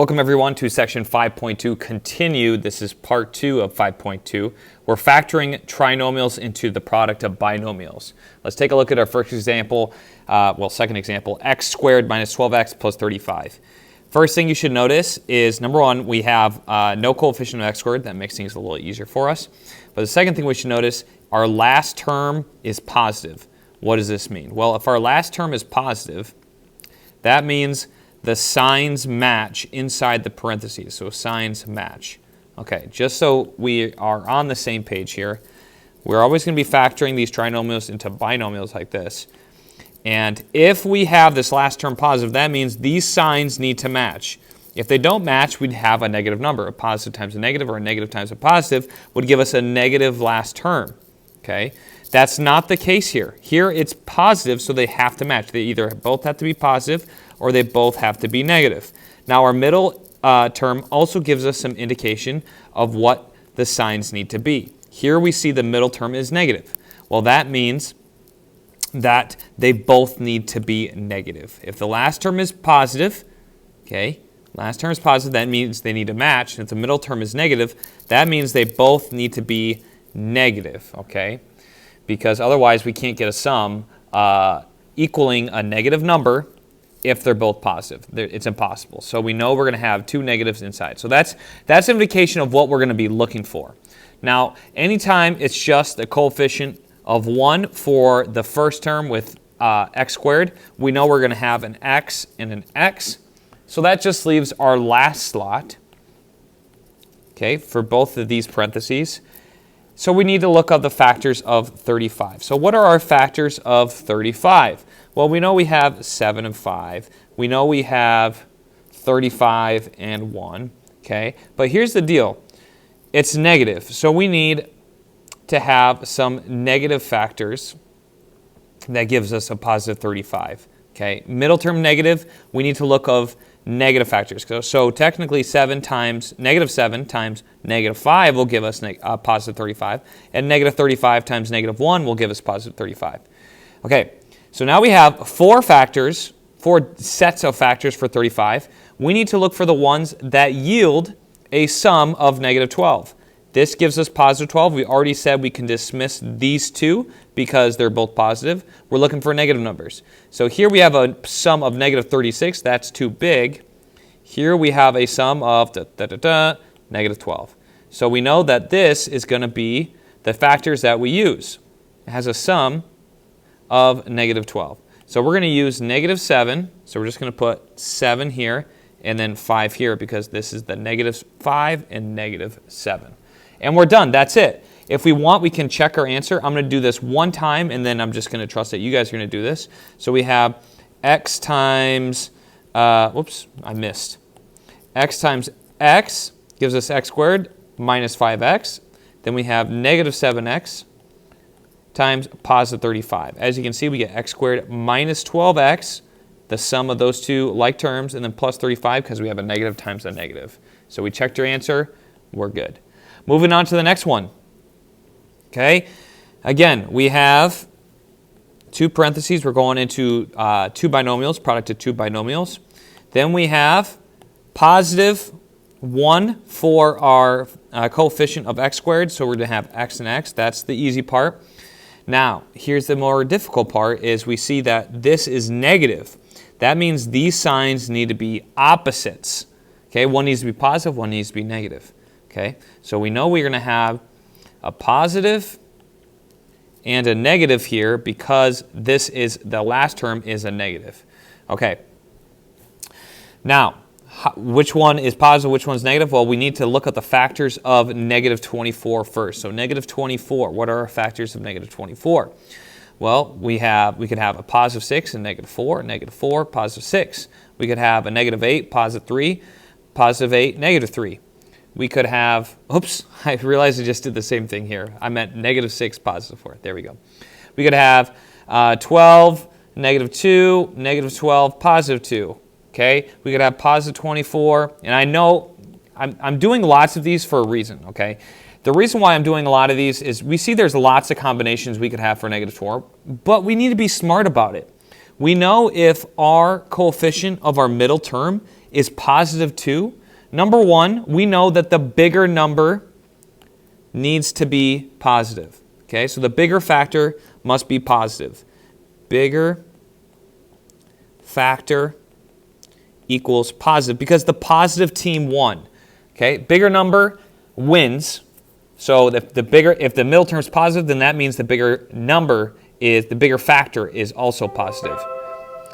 Welcome everyone to section 5.2 continued. This is part 2 of 5.2. We're factoring trinomials into the product of binomials. Let's take a look at our first example, second example, x squared minus 12x plus 35. First thing you should notice is, number one, we have no coefficient of x squared. That makes things a little easier for us. But the second thing we should notice, our last term is positive. What does this mean? Well, if our last term is positive, that means the signs match inside the parentheses, so signs match. Okay, just so we are on the same page here, we're always going to be factoring these trinomials into binomials like this. And if we have this last term positive, that means these signs need to match. If they don't match, we'd have a negative number. A positive times a negative or a negative times a positive would give us a negative last term. Okay, that's not the case here. Here it's positive, so they have to match. They either both have to be positive or they both have to be negative. Now our middle term also gives us some indication of what the signs need to be. Here we see the middle term is negative. Well, that means that they both need to be negative. If the last term is positive, okay, last term is positive, that means they need to match. And if the middle term is negative, that means they both need to be negative, okay? Because otherwise we can't get a sum equaling a negative number if they're both positive. It's impossible. So we know we're going to have two negatives inside. So that's an indication of what we're going to be looking for. Now, anytime it's just a coefficient of 1 for the first term with x squared, we know we're going to have an x and an x. So that just leaves our last slot, okay, for both of these parentheses. So we need to look up the factors of 35. So what are our factors of 35? Well, we know we have 7 and 5. We know we have 35 and 1. Okay, but here's the deal. It's negative. So we need to have some negative factors that gives us a positive 35. Okay, middle term negative, we need to look of negative factors. So technically negative 7 times negative 5 will give us positive 35, and negative 35 times negative 1 will give us positive 35. Okay, so now we have four sets of factors for 35. We need to look for the ones that yield a sum of negative 12. This gives us positive 12. We already said we can dismiss these two because they're both positive. We're looking for negative numbers. So here we have a sum of negative 36. That's too big. Here we have a sum of negative 12. So we know that this is going to be the factors that we use. It has a sum of negative 12. So we're going to use negative 7. So we're just going to put 7 here and then 5 here because this is the negative 5 and negative 7. And we're done. That's it. If we want, we can check our answer. I'm going to do this one time, and then I'm just going to trust that you guys are going to do this. So we have x times, whoops, I missed. X times x gives us x squared minus 5x. Then we have negative 7x times positive 35. As you can see, we get x squared minus 12x, the sum of those two like terms, and then plus 35 because we have a negative times a negative. So we checked your answer. We're good. Moving on to the next one. Okay, again, we have two parentheses. We're going into two binomials, product of two binomials. Then we have positive 1 for our coefficient of x squared. So we're going to have x and x. That's the easy part. Now, here's the more difficult part is we see that this is negative. That means these signs need to be opposites. Okay, one needs to be positive, one needs to be negative. Okay, so we know we're going to have a positive and a negative here because this is the last term is a negative. Okay, now which one is positive, which one's negative? Well, we need to look at the factors of negative 24 first. So negative 24, what are our factors of negative 24? Well, we could have a positive 6 and negative 4, positive 6. We could have a negative 8, positive 3, positive 8, negative 3. We could have, oops, I realized I just did the same thing here. I meant negative 6, positive 4. There we go. We could have 12, negative 2, negative 12, positive 2. Okay, we could have positive 24. And I know I'm doing lots of these for a reason, okay? The reason why I'm doing a lot of these is we see there's lots of combinations we could have for negative 4, but we need to be smart about it. We know if our coefficient of our middle term is positive 2? Number one, we know that the bigger number needs to be positive. Okay, so the bigger factor must be positive. Bigger factor equals positive because the positive team won. Okay, bigger number wins. So if the middle term is positive, then that means the bigger factor is also positive.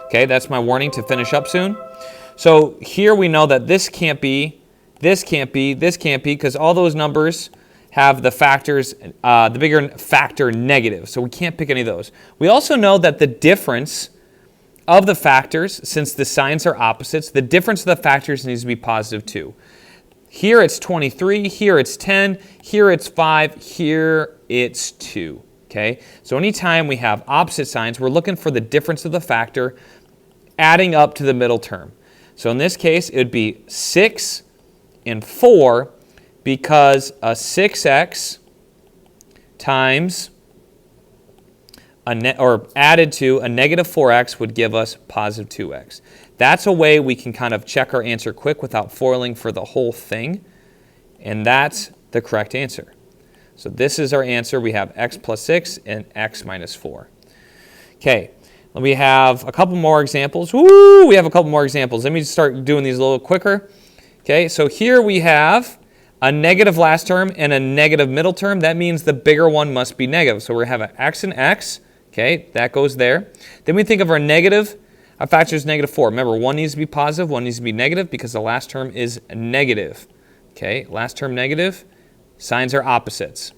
Okay, that's my warning to finish up soon. So here we know that this can't be, this can't be, this can't be, because all those numbers have the factors, the bigger factor negative. So we can't pick any of those. We also know that the difference of the factors, since the signs are opposites, the difference of the factors needs to be positive 2. Here it's 23, here it's 10, here it's 5, here it's 2. Okay? So anytime we have opposite signs, we're looking for the difference of the factor adding up to the middle term. So in this case, it would be 6 and 4 because a 6x times or added to a negative 4x would give us positive 2x. That's a way we can kind of check our answer quick without foiling for the whole thing. And that's the correct answer. So this is our answer. We have x plus 6 and x minus 4. Okay, we have a couple more examples. Woo! We have a couple more examples. Let me just start doing these a little quicker. Okay, so here we have a negative last term and a negative middle term. That means the bigger one must be negative. So we're going to have an x and x. Okay, that goes there. Then we think of our negative. Our factor is negative 4. Remember, one needs to be positive, one needs to be negative because the last term is negative. Okay, last term negative. Signs are opposites.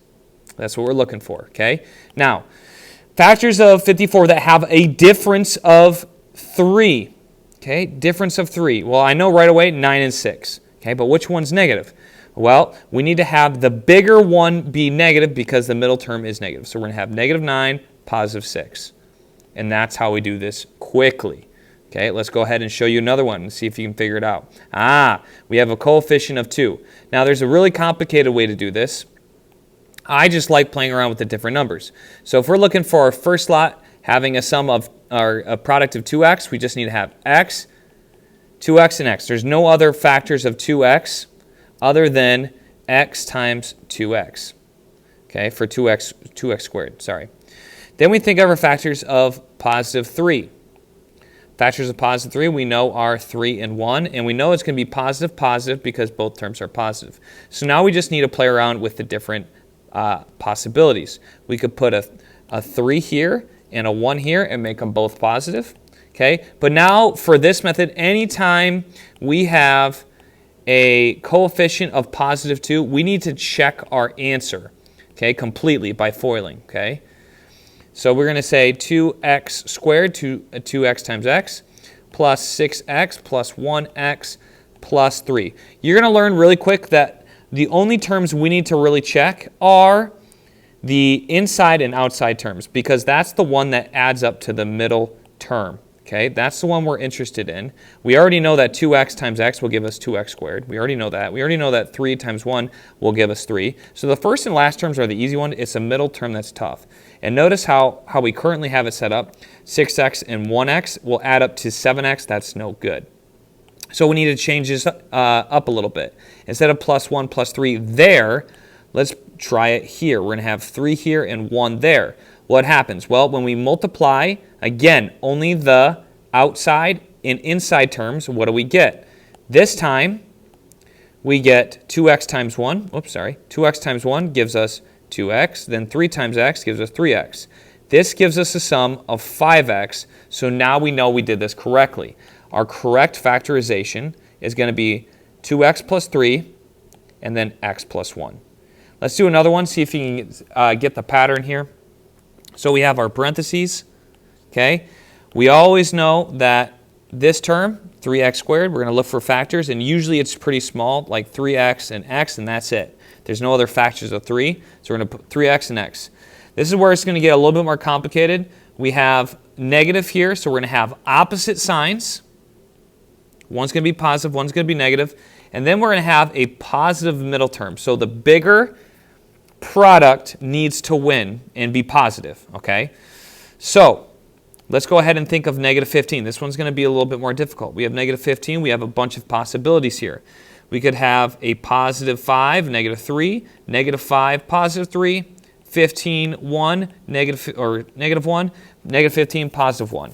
That's what we're looking for. Okay, now, factors of 54 that have a difference of 3. Okay, difference of 3. Well, I know right away 9 and 6. Okay, but which one's negative? Well, we need to have the bigger one be negative because the middle term is negative. So we're going to have negative 9, positive 6. And that's how we do this quickly. Okay, let's go ahead and show you another one and see if you can figure it out. We have a coefficient of 2. Now, there's a really complicated way to do this. I just like playing around with the different numbers. So if we're looking for our first lot, having a sum of a product of 2x, we just need to have x, 2x, and x. There's no other factors of 2x other than x times 2x. Okay, for 2x squared, sorry. Then we think of our factors of positive 3. Factors of positive 3 we know are 3 and 1, and we know it's going to be positive, positive because both terms are positive. So now we just need to play around with the different possibilities. We could put a 3 here and a 1 here and make them both positive. Okay, but now for this method, anytime we have a coefficient of positive 2, we need to check our answer, okay, completely by foiling, okay? So we're going to say 2x squared, 2x times x, plus 6x plus 1x plus 3. You're going to learn really quick that the only terms we need to really check are the inside and outside terms because that's the one that adds up to the middle term. Okay, that's the one we're interested in. We already know that 2x times x will give us 2x squared. We already know that. We already know that 3 times 1 will give us 3. So the first and last terms are the easy one. It's a middle term that's tough. And notice how we currently have it set up. 6x and 1x will add up to 7x. That's no good. So we need to change this up a little bit. Instead of plus 1 plus 3 there, let's try it here. We're going to have 3 here and 1 there. What happens? Well, when we multiply, again, only the outside and inside terms, what do we get? This time, we get 2x times 1. Oops, sorry. 2x times 1 gives us 2x. Then 3 times x gives us 3x. This gives us a sum of 5x. So now we know we did this correctly. Our correct factorization is going to be 2x plus 3 and then x plus 1. Let's do another one, see if you can get the pattern here. So we have our parentheses, okay? We always know that this term, 3x squared, we're going to look for factors, and usually it's pretty small, like 3x and x, and that's it. There's no other factors of 3, so we're going to put 3x and x. This is where it's going to get a little bit more complicated. We have negative here, so we're going to have opposite signs. One's going to be positive, one's going to be negative, and then we're going to have a positive middle term. So the bigger product needs to win and be positive, okay? So Let's go ahead and think of negative 15. This one's going to be a little bit more difficult. We have negative 15. We have a bunch of possibilities here. We could have a positive 5, negative 3, negative 5, positive 3, 15, 1, negative 1, negative 15, positive 1.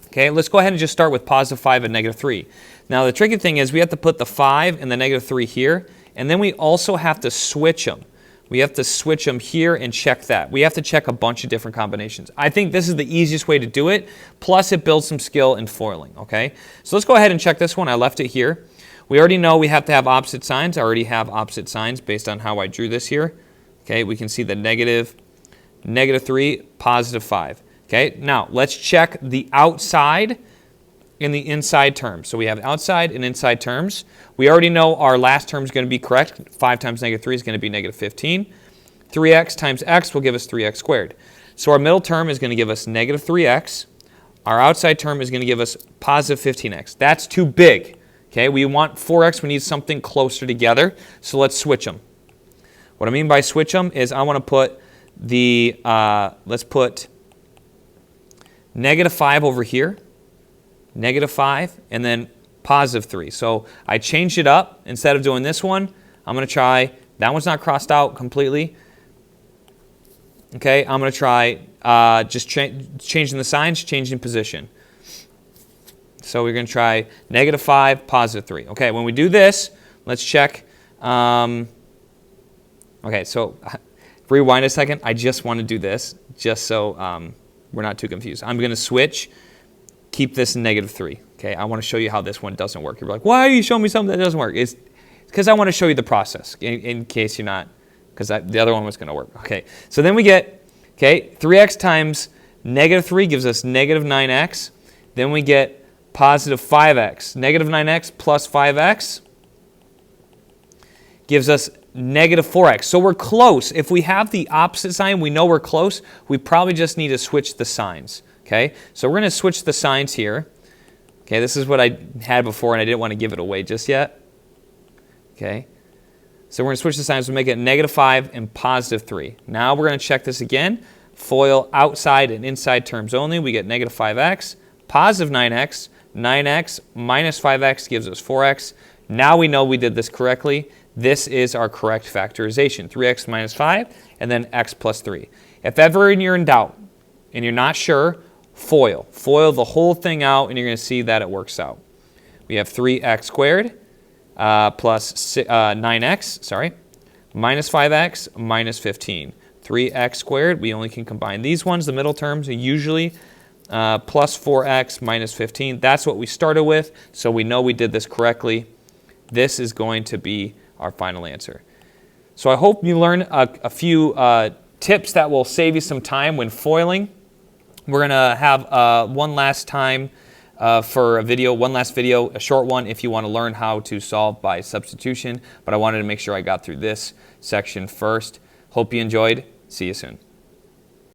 Okay, let's go ahead and just start with positive 5 and negative 3. Now, the tricky thing is we have to put the 5 and the negative 3 here, and then we also have to switch them. We have to switch them here and check that. We have to check a bunch of different combinations. I think this is the easiest way to do it, plus it builds some skill in foiling, okay? So let's go ahead and check this one. I left it here. We already know we have to have opposite signs. I already have opposite signs based on how I drew this here. Okay, we can see the negative 3, positive 5. Okay, now let's check the outside and the inside terms. So we have outside and inside terms. We already know our last term is going to be correct. 5 times negative 3 is going to be negative 15. 3x times x will give us 3x squared. So our middle term is going to give us negative 3x. Our outside term is going to give us positive 15x. That's too big. Okay, we want 4x. We need something closer together. So let's switch them. What I mean by switch them is I want to put the, let's put negative 5 over here. Negative 5, and then positive 3. So I changed it up. Instead of doing this one, I'm going to try, that one's not crossed out completely. Okay, I'm going to try just changing the signs, changing position. So we're going to try negative 5, positive 3. Okay, when we do this, let's check. Okay, so rewind a second. I just want to do this just so we're not too confused. I'm going to switch. Keep this negative 3. Okay, I want to show you how this one doesn't work. You're like, why are you showing me something that doesn't work? It's because I want to show you the process in case you're not, because the other one was going to work. Okay, so then we get, okay, 3x times negative 3 gives us negative 9x. Then we get positive 5x. Negative 9x plus 5x gives us negative 4x. So we're close. If we have the opposite sign, we know we're close. We probably just need to switch the signs. Okay, so we're going to switch the signs here. Okay, this is what I had before, and I didn't want to give it away just yet. Okay, so we're going to switch the signs to make it negative 5 and positive 3. Now we're going to check this again. Foil outside and inside terms only. We get negative 5x, positive 9x. 9x minus 5x gives us 4x. Now we know we did this correctly. This is our correct factorization. 3x minus 5, and then x plus 3. If ever you're in doubt and you're not sure, foil. Foil the whole thing out, and you're going to see that it works out. We have 3x squared plus 9x, minus 5x minus 15. 3x squared, we only can combine these ones, the middle terms, and usually plus 4x minus 15. That's what we started with, so we know we did this correctly. This is going to be our final answer. So I hope you learn a few tips that will save you some time when foiling. We're going to have one last time for a video, one last video, a short one if you want to learn how to solve by substitution. But I wanted to make sure I got through this section first. Hope you enjoyed. See you soon.